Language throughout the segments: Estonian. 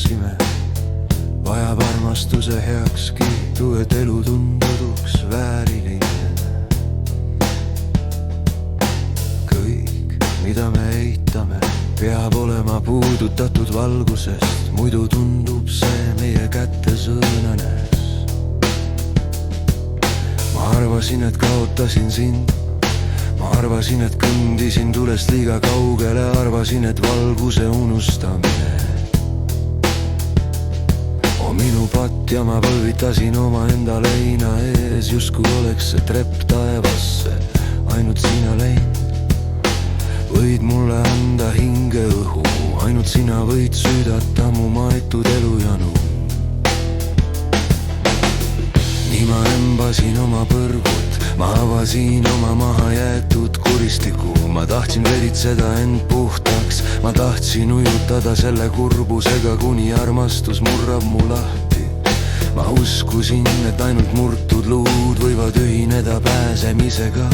teadsime, vajab armastuse heakskiitu, et elu tunduks vääriline. Kõik, mida me eitame, peab olema puudutatud valgusest, muidu tundub see meie kätte sõõnenes. Ma arvasin, et kaotasin sind, ma arvasin, et kõndisin tulest liiga kaugele, arvasin, et valguse unustamine on minu patt ja ma põlvitasin omaenda leina ees, justkui oleks see trepp taevasse ainult sina läinud. Võid mulle anda hingeõhu, ainult sina võid süüdata mu maetud elujanu. Nii ma embasin oma põrgut, ma avasin oma mahajäetud kuristiku. Ma tahtsin veritseda end puhtaks, ma tahtsin ujutada selle kurbusega, kuni armastus murrab mu lahti. Ma uskusin, et ainult murtud luud võivad ühineda pääsemisega,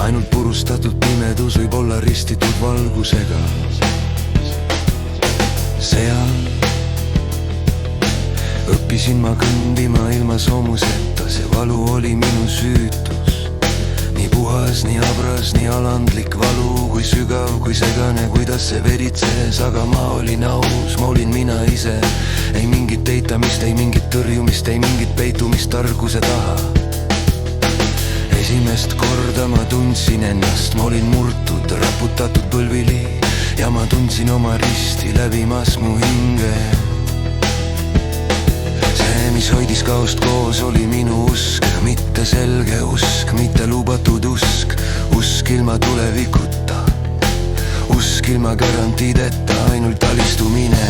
ainult purustatud pimedus võib olla ristitud valgusega. Seal õppisin ma kõndima ilma soomuseta, see valu oli minu süütus. Nii puhas, nii abras, nii alandlik valu, kui sügav, kui segane, kuidas see veritses, aga ma olin aus, ma olin mina ise. Ei mingit eitamist, ei mingit tõrjumist, ei mingit peitumist targuse taha. Esimest korda ma tundsin ennast, ma olin murtud, raputatud põlvili ja ma tundsin oma risti läbimas mu hinge. See, mis hoidis kaost koos, oli minu usk, mitte selge usk, mitte lubatud usk, usk ilma tulevikuta, usk ilma garantiideta, ainult alistumine.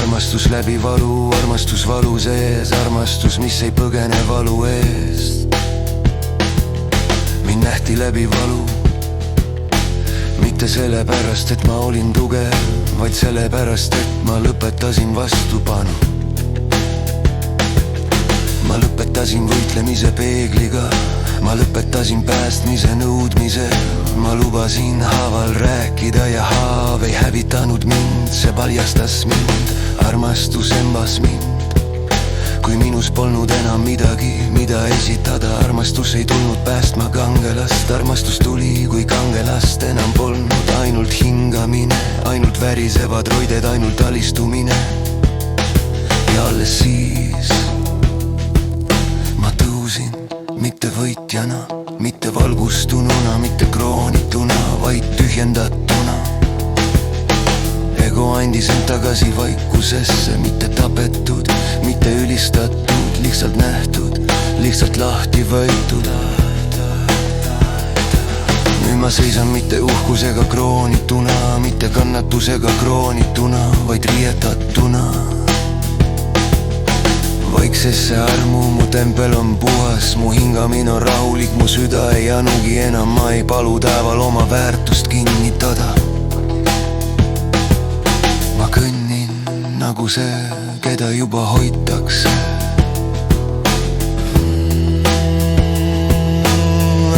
Armastus läbi valu, armastus valu sees, armastus, mis ei põgene valu eest. Mind nähti läbi valu, mitte sellepärast, et ma olin tugev, vaid sellepärast, et ma lõpetasin vastupanu. Ma lõpetasin võitlemise peegliga, ma lõpetasin päästmise nõudmise. Ma lubasin haaval rääkida ja haav ei hävitanud mind, see paljastas mind, armastus embas mind. Kui minus polnud enam midagi, mida esitada, armastus ei tulnud päästma kangelast. Armastus tuli, kui kangelast enam polnud, ainult hingamine, ainult värisevad roided, ainult alistumine. Ja alles siis ma tõusin, mitte võitjana, mitte valgustununa, mitte kroonituna, vaid tühjendatuna. Ego andis end tagasi vaikusesse, mitte tapetud, mitte ülistatud, lihtsalt nähtud, lihtsalt lahti võetud. Nüüd ma seisan mitte uhkusega kroonituna, mitte kannatusega kroonituna, vaid riietatuna. Vaiksesse armu, mu tempel on puhas, mu hingamine on rahulik, mu süda ei anugi enam, ma ei palu taeval oma väärtust kinnitada. Ma kõnnin nagu see, keda juba hoitakse.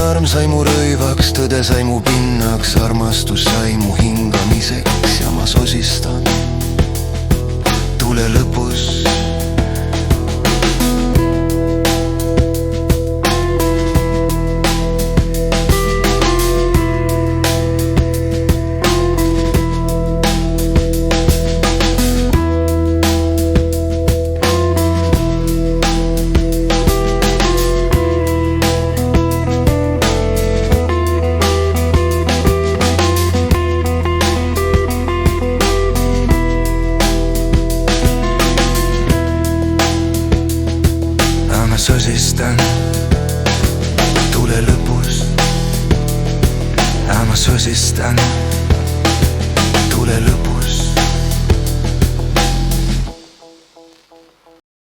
Arm sai mu rõivaks, tõde sai mu pinnaks, armastus sai mu hingamiseks ja ma sosistan tule lõpus. Sosistan tule lõpus, ma sosistan tule lõpus.